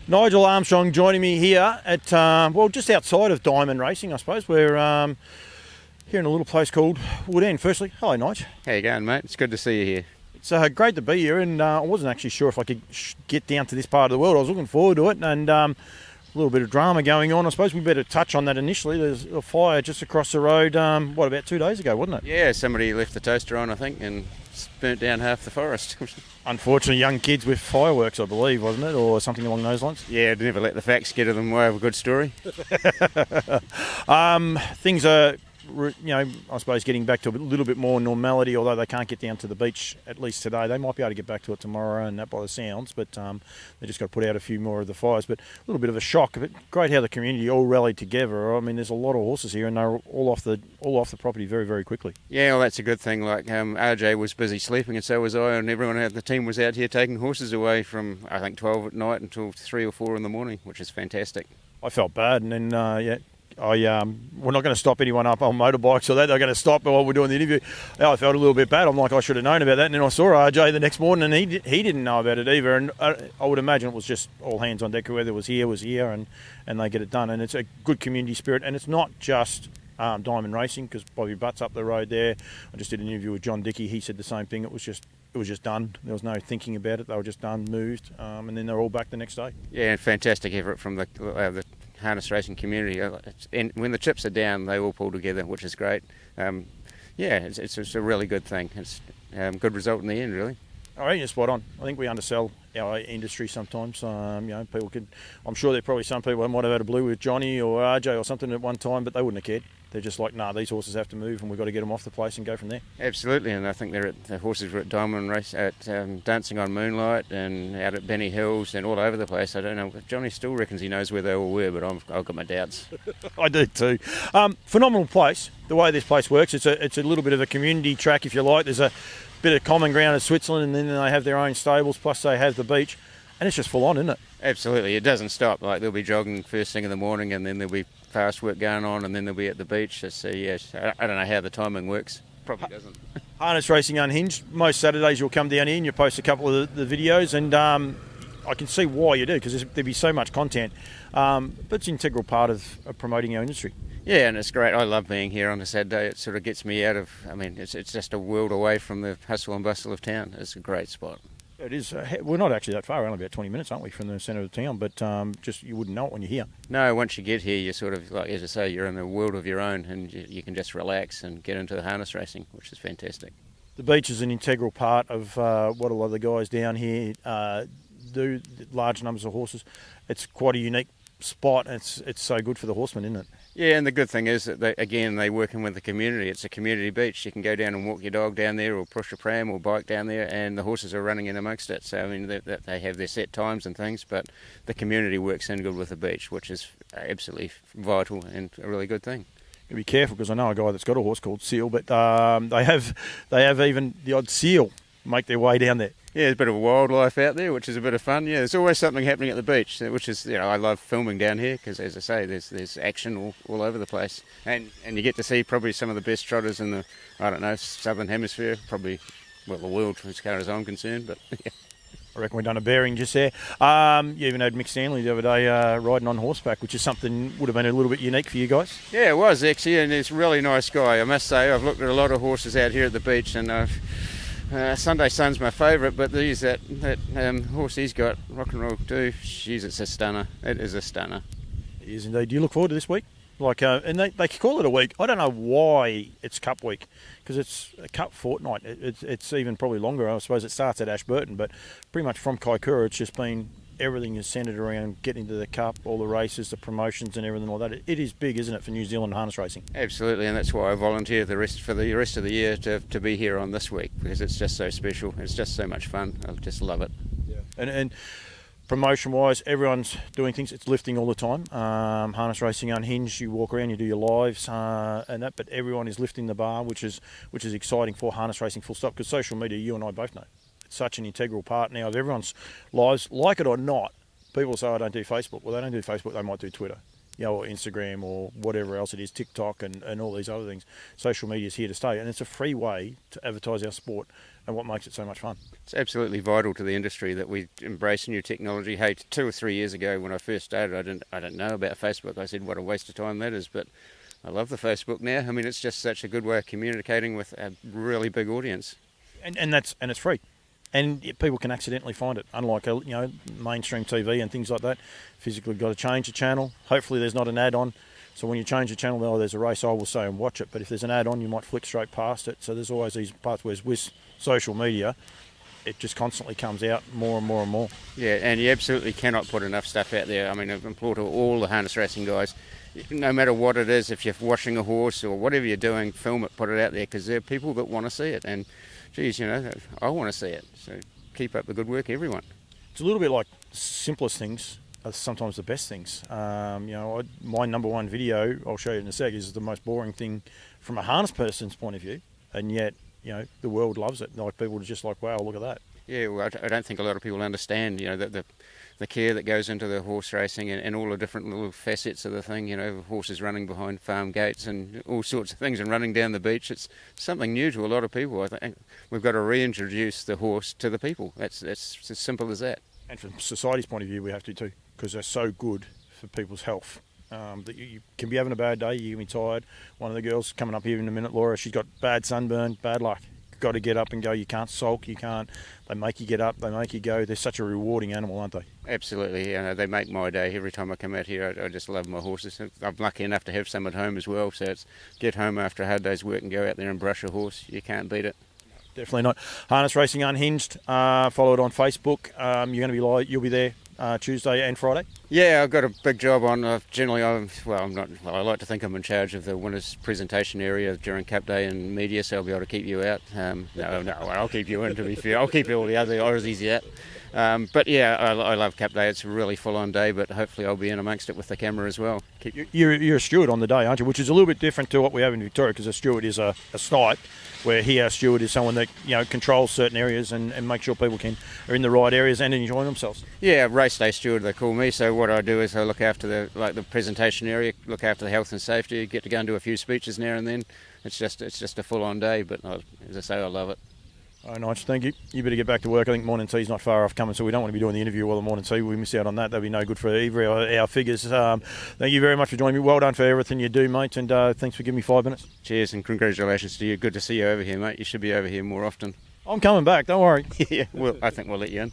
Nigel Armstrong joining me here at, just outside of Diamond Racing, I suppose. We're here in a little place called Wood End. Firstly, hello, Nigel. How you going, mate? It's good to see you here. It's great to be here, and I wasn't actually sure if I could get down to this part of the world. I was looking forward to it, and a little bit of drama going on. I suppose we better touch on that initially. There's a fire just across the road, about 2 days ago, wasn't it? Yeah, somebody left the toaster on, I think, and burnt down half the forest. Unfortunately, young kids with fireworks, I believe, wasn't it? Or something along those lines? Yeah, never let the facts get in the way of a good story. Things are, I suppose getting back to a little bit more normality, although they can't get down to the beach, at least today. They might be able to get back to it tomorrow, and that by the sounds, but they just got to put out a few more of the fires. But a little bit of a shock. But great how the community all rallied together. I mean, there's a lot of horses here, and they're all off the property very, very quickly. Yeah, well, that's a good thing. Like RJ was busy sleeping, and so was I, and everyone at the team was out here taking horses away from, I think, 12 at night until 3 or 4 in the morning, which is fantastic. I felt bad, and then, we're not going to stop anyone up on motorbikes or that. They're going to stop while we're doing the interview. I felt a little bit bad. I'm like, I should have known about that. And then I saw RJ the next morning, and he didn't know about it either. And I would imagine it was just all hands on deck. Whoever was here, and they get it done. And it's a good community spirit. And it's not just Diamond Racing, because Bobby Butt's up the road there. I just did an interview with John Dickey. He said the same thing. It was just done. There was no thinking about it. They were just done, moved, and then they're all back the next day. Yeah, and fantastic effort from the Harness Racing community. And when the chips are down, they all pull together, which is great. It's a really good thing. It's good result in the end, really. All right, you're spot on. I think we undersell our industry sometimes. People could. I'm sure there are probably some people that might have had a blue with Johnny or RJ or something at one time, but they wouldn't have cared. They're just like, nah, these horses have to move, and we've got to get them off the place and go from there. Absolutely, and I think the horses were at Diamond Race, at Dancing on Moonlight, and out at Benny Hills, and all over the place. I don't know. Johnny still reckons he knows where they all were, but I've got my doubts. I do too. Phenomenal place. The way this place works, it's a little bit of a community track, if you like. There's a bit of common ground in Switzerland, and then they have their own stables, plus they have the beach, and it's just full on, isn't it? Absolutely, it doesn't stop. Like, they'll be jogging first thing in the morning, and then there'll be fast work going on, and then they'll be at the beach. So yeah, I don't know how the timing works. Probably doesn't. Harness Racing Unhinged. Most Saturdays you'll come down here and you'll post a couple of the videos, and I can see why you do, because there'll be so much content. But it's an integral part of promoting our industry. Yeah, and it's great. I love being here on a Saturday. It sort of gets me out of, it's just a world away from the hustle and bustle of town. It's a great spot. It is. We're not actually that far. We're only about 20 minutes, aren't we, from the centre of the town? But just you wouldn't know it when you're here. No, once you get here, you're sort of, like, as I say, you're in a world of your own, and you can just relax and get into the harness racing, which is fantastic. The beach is an integral part of what a lot of the guys down here do, large numbers of horses. It's quite a unique spot. It's so good for the horsemen, isn't it? Yeah, and the good thing is that they're working with the community. It's a community beach. You can go down and walk your dog down there, or push a pram or bike down there, and the horses are running in amongst it. So they have their set times and things, but the community works in good with the beach, which is absolutely vital and a really good thing. Be careful, because I know a guy that's got a horse called Seal, but they have even the odd seal make their way down there. Yeah, there's a bit of wildlife out there, which is a bit of fun. Yeah, there's always something happening at the beach, which is, I love filming down here, because, as I say, there's action all over the place, and you get to see probably some of the best trotters in the, southern hemisphere, probably, well, the world as far as I'm concerned. But yeah. I reckon we've done a bearing just there. You even had Mick Stanley the other day riding on horseback, which is something would have been a little bit unique for you guys. Yeah, it was actually, and he's a really nice guy. I must say, I've looked at a lot of horses out here at the beach, and Sunday Sun's my favourite, but that horse he's got, Rock and Roll Do, jeez, it's a stunner. It is a stunner. It is indeed. Do you look forward to this week? And they call it a week. I don't know why it's Cup week, because it's a Cup fortnight. It's even probably longer. I suppose it starts at Ashburton, but pretty much from Kaikoura, it's just been, everything is centred around getting to the Cup, all the races, the promotions and everything like that. It is big, isn't it, for New Zealand harness racing? Absolutely, and that's why I volunteer for the rest of the year to be here on this week, because it's just so special. It's just so much fun. I just love it. Yeah. And promotion-wise, everyone's doing things. It's lifting all the time. Harness Racing Unhinged, you walk around, you do your lives and that, but everyone is lifting the bar, which is exciting for harness racing full stop, because social media, you and I both know, it's such an integral part now of everyone's lives. Like it or not, people say, I don't do Facebook. Well, they don't do Facebook, they might do Twitter. or Instagram or whatever else it is, TikTok and all these other things. Social media is here to stay, and it's a free way to advertise our sport, and what makes it so much fun. It's absolutely vital to the industry that we embrace new technology. Hey, 2 or 3 years ago when I first started, I didn't know about Facebook. I said, what a waste of time that is, but I love the Facebook now. I mean, it's just such a good way of communicating with a really big audience. And it's free. And people can accidentally find it, unlike mainstream TV and things like that. Physically got to change the channel. Hopefully there's not an ad on. So when you change the channel, there's a race, I will say and watch it. But if there's an ad on, you might flick straight past it. So there's always these parts where with social media, it just constantly comes out more and more and more. Yeah, and you absolutely cannot put enough stuff out there. I mean, I implore to all the harness racing guys, no matter what it is, if you're washing a horse or whatever you're doing, film it, put it out there, because there are people that want to see it. And geez, I want to see it. So keep up the good work, everyone. It's a little bit like simplest things are sometimes the best things. My number one video, I'll show you in a sec, is the most boring thing from a harness person's point of view, and yet the world loves it. Like, people are just like, wow, look at that. Yeah, well, I don't think a lot of people understand, the care that goes into the horse racing and all the different little facets of the thing, horses running behind farm gates and all sorts of things and running down the beach. It's something new to a lot of people. I think we've got to reintroduce the horse to the people. That's as simple as that. And from society's point of view, we have to too, because they're so good for people's health. That you can be having a bad day, you can be tired. One of the girls coming up here in a minute, Laura, she's got bad sunburn, bad luck. Got to get up and go. You can't sulk. You can't. They make you get up. They make you go. They're such a rewarding animal, aren't they? Absolutely. They make my day every time I come out here. I just love my horses. I'm lucky enough to have some at home as well. So it's get home after a hard day's work and go out there and brush a horse. You can't beat it. Definitely not. Harness Racing Unhinged. Follow it on Facebook. You're going to be live. You'll be there Tuesday and Friday. Yeah, I've got a big job on. I like to think I'm in charge of the winners' presentation area during Cup Day and media, so I'll be able to keep you out. No, I'll keep you in, to be fair. I'll keep all the other Aussies out. But yeah, I love Cup Day. It's a really full-on day, but hopefully I'll be in amongst it with the camera as well. You're a steward on the day, aren't you? Which is a little bit different to what we have in Victoria, because a steward is a snipe, where here a steward is someone that controls certain areas and makes sure people are in the right areas and enjoying themselves. Yeah, race day steward they call me. So what I do is I look after the presentation area, look after the health and safety, get to go and do a few speeches now and then. It's just a full-on day, but as I say, I love it. Oh, Nigel, thank you. You better get back to work. I think morning tea's not far off coming, so we don't want to be doing the interview while the morning tea. We miss out on that. That'd be no good for either our figures. Thank you very much for joining me. Well done for everything you do, mate, and thanks for giving me 5 minutes. Cheers, and congratulations to you. Good to see you over here, mate. You should be over here more often. I'm coming back, don't worry. Yeah, well, I think we'll let you in.